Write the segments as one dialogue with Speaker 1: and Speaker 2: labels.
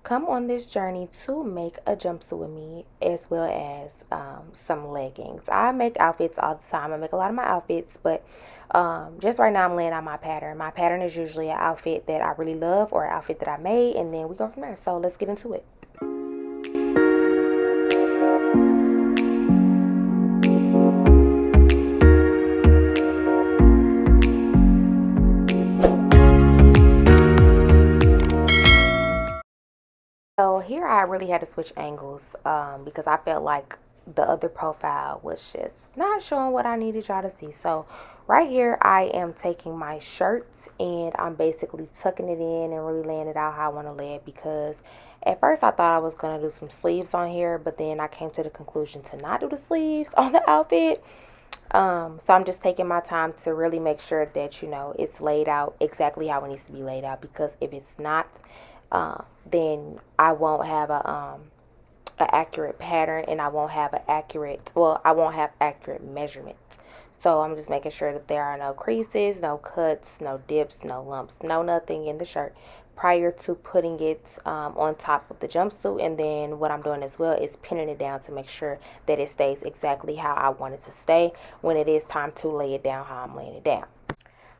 Speaker 1: come on this journey to make a jumpsuit with me as well as some leggings. I make outfits all the time. I make a lot of my outfits, but just right now I'm laying out my pattern. My pattern is usually an outfit that I really love or an outfit that I made, and then we go from there. So let's get into it. So here I really had to switch angles because I felt like the other profile was just not showing what I needed y'all to see. So right here I am taking my shirt and I'm basically tucking it in and really laying it out how I want to lay it, because at first I thought I was going to do some sleeves on here, but then I came to the conclusion to not do the sleeves on the outfit. So I'm just taking my time to really make sure that, it's laid out exactly how it needs to be laid out, because if it's not, then I won't have a accurate pattern, and I won't have I won't have accurate measurements. So I'm just making sure that there are no creases, no cuts, no dips, no lumps, no nothing in the shirt prior to putting it on top of the jumpsuit. And then what I'm doing as well is pinning it down to make sure that it stays exactly how I want it to stay when it is time to lay it down how I'm laying it down.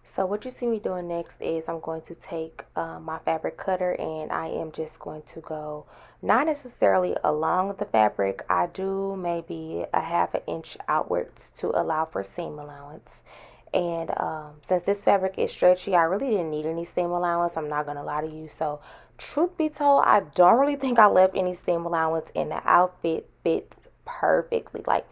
Speaker 1: So what you see me doing next is I'm going to take my fabric cutter, and I am just going to go not necessarily along the fabric. I do maybe a half an inch outwards to allow for seam allowance. And since this fabric is stretchy, I really didn't need any seam allowance. I'm not going to lie to you. So truth be told, I don't really think I left any seam allowance, and the outfit fits perfectly. Like,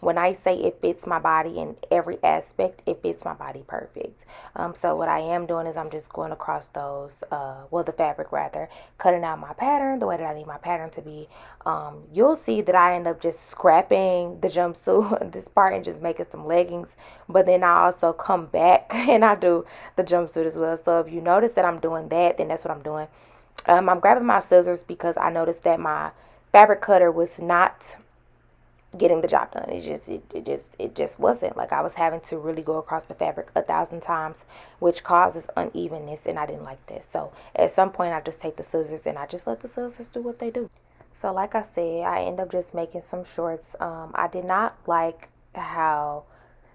Speaker 1: when I say it fits my body in every aspect, it fits my body perfect. So what I am doing is I'm just going across those, the fabric rather, cutting out my pattern the way that I need my pattern to be. You'll see that I end up just scrapping the jumpsuit, this part, and just making some leggings. But then I also come back and I do the jumpsuit as well. So if you notice that I'm doing that, then that's what I'm doing. I'm grabbing my scissors because I noticed that my fabric cutter was not getting the job done. It just wasn't. Like, I was having to really go across the fabric 1,000 times, which causes unevenness, and I didn't like this. So at some point I just take the scissors and I just let the scissors do what they do. So like I said, I end up just making some shorts. I did not like how,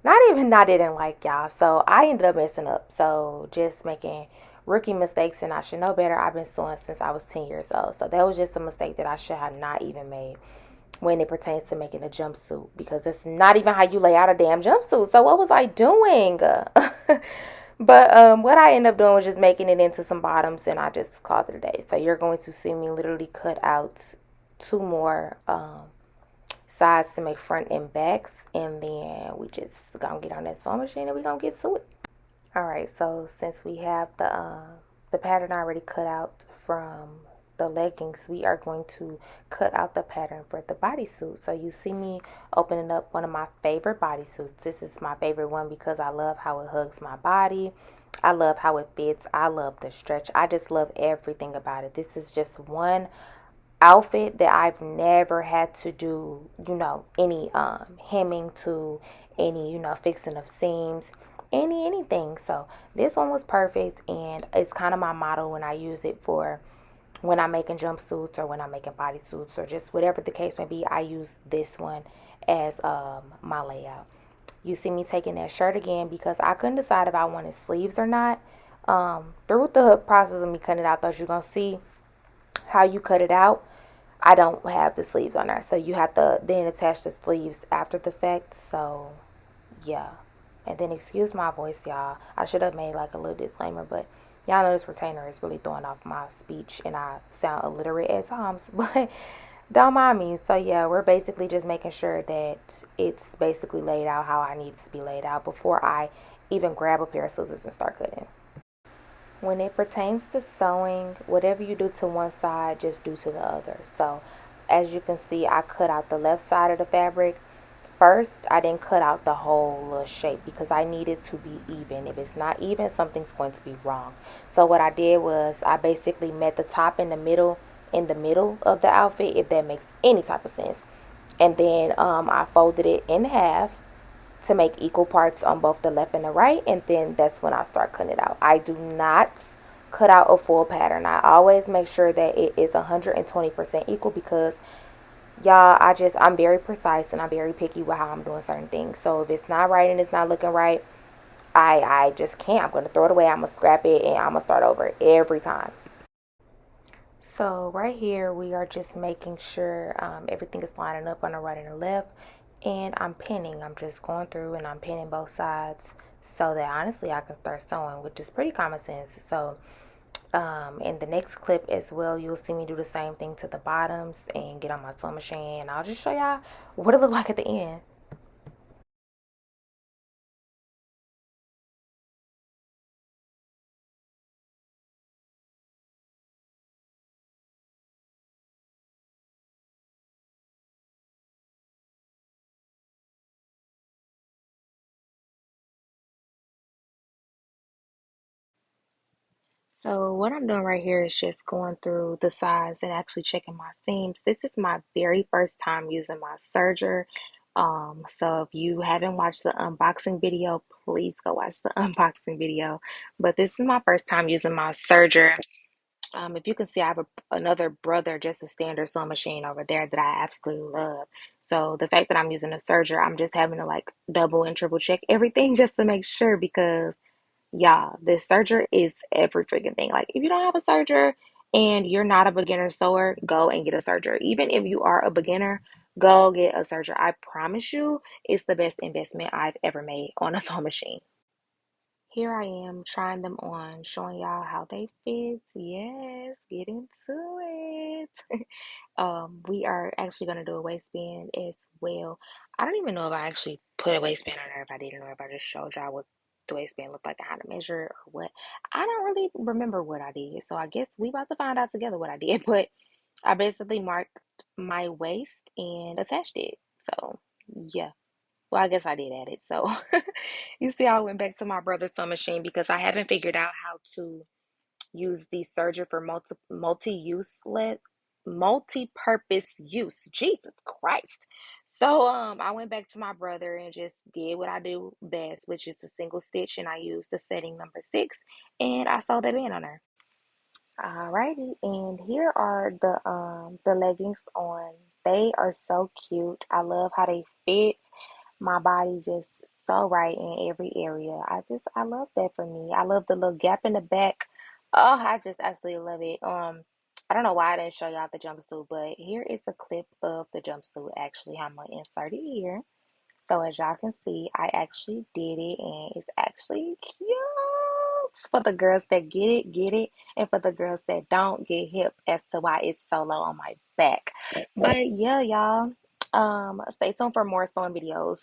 Speaker 1: not even I didn't like, y'all. So I ended up messing up. So just making rookie mistakes, and I should know better. I've been sewing since I was 10 years old. So that was just a mistake that I should have not even made when it pertains to making a jumpsuit, because that's not even how you lay out a damn jumpsuit. So what was I doing? But what I ended up doing was just making it into some bottoms, and I just called it a day. So you're going to see me literally cut out two more sides to make front and backs, and then we just gonna get on that sewing machine and we gonna get to it. All right, so since we have the pattern already cut out from the leggings, we are going to cut out the pattern for the bodysuit. So you see me opening up one of my favorite bodysuits. This is my favorite one because I love how it hugs my body. I love how it fits. I love the stretch. I just love everything about it. This is just one outfit that I've never had to do, any hemming to, any, fixing of seams, anything. So this one was perfect, and it's kind of my motto when I use it for when I'm making jumpsuits or when I'm making bodysuits or just whatever the case may be. I use this one as my layout. You see me taking that shirt again because I couldn't decide if I wanted sleeves or not. Through the process of me cutting it out, though, you're going to see how you cut it out. I don't have the sleeves on there, so you have to then attach the sleeves after the fact. So yeah. And then excuse my voice, y'all. I should have made like a little disclaimer, but y'all know this retainer is really throwing off my speech and I sound illiterate at times, but don't mind me. So yeah, we're basically just making sure that it's basically laid out how I need it to be laid out before I even grab a pair of scissors and start cutting. When it pertains to sewing, whatever you do to one side, just do to the other. So as you can see, I cut out the left side of the fabric. First, I didn't cut out the whole shape because I needed to be even. If it's not even, something's going to be wrong. So what I did was I basically met the top in the middle of the outfit, if that makes any type of sense. And then I folded it in half to make equal parts on both the left and the right, and then that's when I start cutting it out. I do not cut out a full pattern. I always make sure that it is 120% equal because y'all, I'm very precise and I'm very picky with how I'm doing certain things. So if it's not right and it's not looking right, I just can't. I'm gonna throw it away. I'm gonna scrap it and I'm gonna start over every time. So right here we are just making sure everything is lining up on the right and the left, and I'm pinning. I'm just going through and I'm pinning both sides so that honestly I can start sewing, which is pretty common sense. So in the next clip as well, you'll see me do the same thing to the bottoms and get on my sewing machine, and I'll just show y'all what it look like at the end. So what I'm doing right here is just going through the sides and actually checking my seams. This is my very first time using my serger. So if you haven't watched the unboxing video, please go watch the unboxing video. But this is my first time using my serger. If you can see, I have another brother, just a standard sewing machine over there that I absolutely love. So the fact that I'm using a serger, I'm just having to like double and triple check everything just to make sure because yeah, this serger is every freaking thing. Like, if you don't have a serger and you're not a beginner sewer, go and get a serger. Even if you are a beginner, go get a serger. I promise you, it's the best investment I've ever made on a sewing machine. Here I am trying them on, showing y'all how they fit. Yes, get into it. We are actually gonna do a waistband as well. I don't even know if I actually put a waistband on there, if I didn't, or if I just showed y'all what the waistband looked like, how to measure it or what. I don't really remember what I did, so I guess we about to find out together what I did. But I basically marked my waist and attached it. So yeah. Well, I guess I did add it. So you see, I went back to my brother's sewing machine because I haven't figured out how to use the serger for multi-purpose use. Jesus Christ. So I went back to my brother and just did what I do best, which is the single stitch, and I used the setting number 6, and I sewed that band on her. Alrighty, and here are the leggings on. They are so cute. I love how they fit. My body just so right in every area. I love that for me. I love the little gap in the back. Oh, I just absolutely love it. I don't know why I didn't show y'all the jumpsuit, but here is a clip of the jumpsuit. Actually, I'm gonna insert it here. So as y'all can see, I actually did it and it's actually cute. For the girls that get it. And for the girls that don't, get hip as to why it's so low on my back. But yeah, y'all. Stay tuned for more sewing videos.